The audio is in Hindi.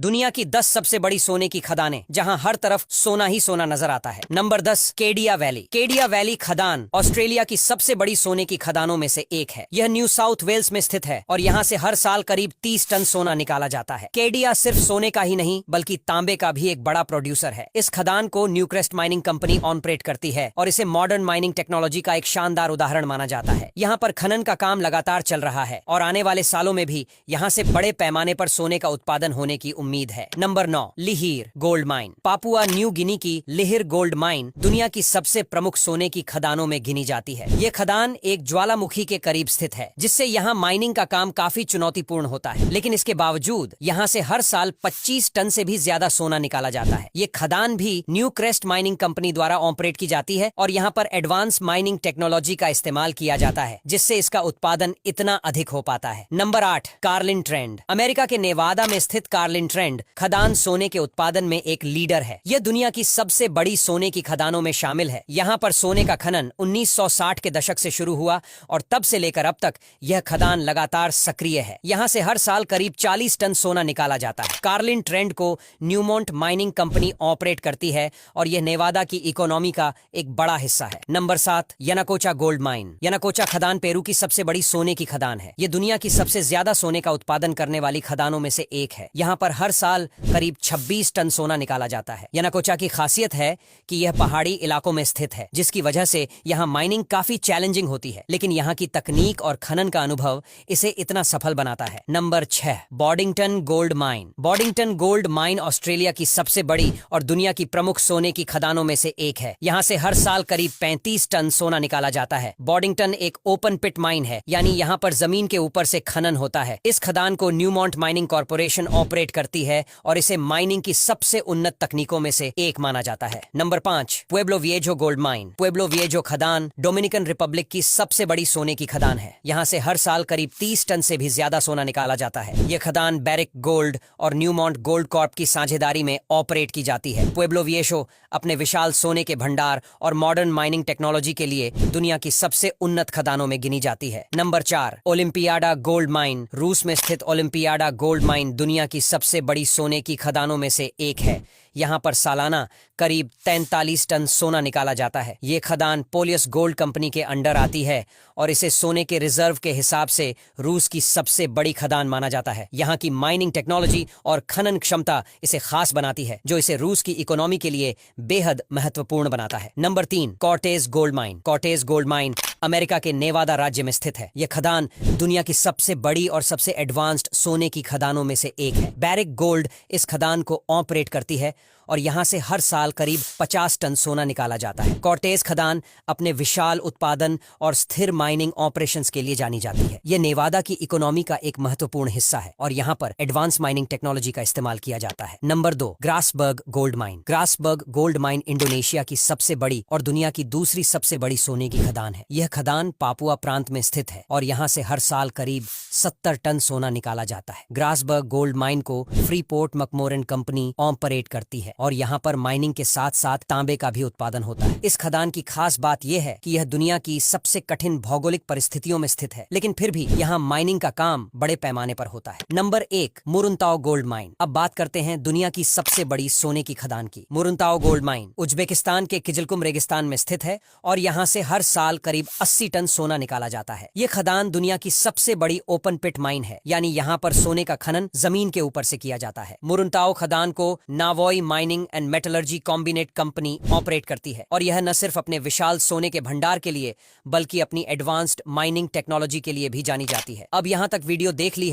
दुनिया की 10 सबसे बड़ी सोने की खदानें जहां हर तरफ सोना ही सोना नजर आता है। Number 10, Kedia valley. Kedia valley खदान ऑस्ट्रेलिया की सबसे बड़ी सोने की खदानों में से एक है। यह न्यू साउथ वेल्स में स्थित है और यहाँ से हर साल करीब 30 टन सोना निकाला जाता है। केडिया सिर्फ सोने का ही नहीं बल्कि तांबे का भी एक बड़ा प्रोड्यूसर है। इस खदान को न्यूक्रेस्ट माइनिंग कंपनी ऑपरेट करती है और इसे मॉडर्न माइनिंग टेक्नोलॉजी का एक शानदार उदाहरण माना जाता है। यहाँ पर खनन का काम लगातार चल रहा है और आने वाले सालों में भी यहाँ से बड़े पैमाने पर सोने का उत्पादन होने की उम्मीद है। Number 9, Lihir gold mine. Papua New Guinea की लिहिर गोल्ड माइन दुनिया की सबसे प्रमुख सोने की खदानों में गिनी जाती है। ये खदान एक ज्वालामुखी के करीब स्थित है, जिससे यहाँ माइनिंग का काम काफी चुनौतीपूर्ण होता है, लेकिन इसके बावजूद यहाँ से हर साल 25 टन से भी ज्यादा सोना निकाला जाता है। ये खदान भी न्यू क्रेस्ट माइनिंग कंपनी द्वारा ऑपरेट की जाती है और यहाँ पर एडवांस माइनिंग टेक्नोलॉजी का इस्तेमाल किया जाता है, जिससे इसका उत्पादन इतना अधिक हो पाता है। Number 8, Carlin trend. अमेरिका के नेवादा में स्थित कार्लिन ट्रेंड खदान सोने के उत्पादन में एक लीडर है। यह दुनिया की सबसे बड़ी सोने की खदानों में शामिल है। यहाँ पर सोने का खनन 1960 के दशक से शुरू हुआ और तब से लेकर अब तक यह खदान लगातार सक्रिय है। यहाँ से हर साल करीब 40 टन सोना निकाला जाता है। कार्लिन ट्रेंड को न्यूमोंट माइनिंग कंपनी ऑपरेट करती है और यह नेवादा की इकोनॉमी का एक बड़ा हिस्सा है। Number 7, Yanacocha gold mine. Yanacocha खदान पेरू की सबसे बड़ी सोने की खदान है। यह दुनिया की सबसे ज्यादा सोने का उत्पादन करने वाली खदानों में से एक है। यहाँ पर हर साल करीब 26 टन सोना निकाला जाता है। यनाकोचा की खासियत है कि यह पहाड़ी इलाकों में स्थित है, जिसकी वजह से यहाँ माइनिंग काफी चैलेंजिंग होती है, लेकिन यहाँ की तकनीक और खनन का अनुभव इसे इतना सफल बनाता है। Number 6, Boddington gold mine. Boddington gold mine Australia की सबसे बड़ी और दुनिया की प्रमुख सोने की खदानों में से एक है। यहाँ से हर साल करीब 35 टन सोना निकाला जाता है। बॉडिंगटन एक ओपन पिट माइन है, यानी यहाँ पर जमीन के ऊपर से खनन होता है। इस खदान को न्यूमोंट माइनिंग कॉर्पोरेशन ऑपरेट करती है और इसे माइनिंग की सबसे उन्नत तकनीकों में से एक माना जाता है। Number 5, Pueblo Viejo gold mine. Pueblo Viejo खदान डोमिनिकन रिपब्लिक की सबसे बड़ी सोने की खदान है। यहाँ से हर साल करीब 30 टन से भी ज्यादा सोना निकाला जाता है। यह खदान बैरिक गोल्ड और न्यूमोंट गोल्ड कॉर्प की साझेदारी में ऑपरेट की जाती है। पुएब्लो विएजो अपने विशाल सोने के भंडार और मॉडर्न माइनिंग टेक्नोलॉजी के लिए दुनिया की सबसे उन्नत खदानों में गिनी जाती है। Number 4, Olimpiada gold mine. रूस में स्थित ओलिम्पियाडा गोल्ड माइन दुनिया की सबसे बड़ी सोने की खदानों में से एक है। यहाँ पर सालाना करीब 43 टन सोना निकाला जाता है। ये खदान पोलियस गोल्ड कंपनी के अंडर आती है और इसे सोने के रिजर्व के हिसाब से रूस की सबसे बड़ी खदान माना जाता है। यहाँ की माइनिंग टेक्नोलॉजी और खनन क्षमता इसे खास बनाती है, जो इसे रूस की इकोनॉमी के लिए बेहद महत्वपूर्ण बनाता है। Number 3, Cortez gold mine. Cortez gold mine America के नेवादा राज्य में स्थित है। यह खदान दुनिया की सबसे बड़ी और सबसे एडवांस्ड सोने की खदानों में से एक है। बैरिक गोल्ड इस खदान को ऑपरेट करती है और यहाँ से हर साल करीब 50 टन सोना निकाला जाता है। कॉर्टेज खदान अपने विशाल उत्पादन और स्थिर माइनिंग ऑपरेशंस के लिए जानी जाती है। यह नेवादा की इकोनॉमी का एक महत्वपूर्ण हिस्सा है और यहाँ पर एडवांस माइनिंग टेक्नोलॉजी का इस्तेमाल किया जाता है। Number 2, Grasberg gold mine. Grasberg gold mine Indonesia की सबसे बड़ी और दुनिया की दूसरी सबसे बड़ी सोने की खदान है। यह खदान पापुआ प्रांत में स्थित है और यहाँ से हर साल करीब 70 टन सोना निकाला जाता है। ग्रासबर्ग गोल्ड माइन को फ्रीपोर्ट मैकमोरन कंपनी ऑपरेट करती है और यहाँ पर माइनिंग के साथ साथ तांबे का भी उत्पादन होता है। इस खदान की खास बात यह है कि यह दुनिया की सबसे कठिन भौगोलिक परिस्थितियों में स्थित है, लेकिन फिर भी यहाँ माइनिंग का काम बड़े पैमाने पर होता है। Number 1, Muruntau gold mine. अब बात करते हैं दुनिया की सबसे बड़ी सोने की खदान की। मुरुनताओ गोल्ड माइन उज्बेकिस्तान के किजलकुम रेगिस्तान में स्थित है और यहाँ से हर साल करीब 80 टन सोना निकाला जाता है। ये खदान दुनिया की सबसे बड़ी ओपन पिट माइन है, यानी यहाँ पर सोने का खनन जमीन के ऊपर से किया जाता है। मुरुनताओ खदान को Navoi mining and metallurgy combinat company operate करती है और यह न सिर्फ अपने विशाल सोने के भंडार के लिए बल्कि अपनी एडवांस्ड माइनिंग टेक्नोलॉजी के लिए भी जानी जाती है। अब यहाँ तक वीडियो देख ली है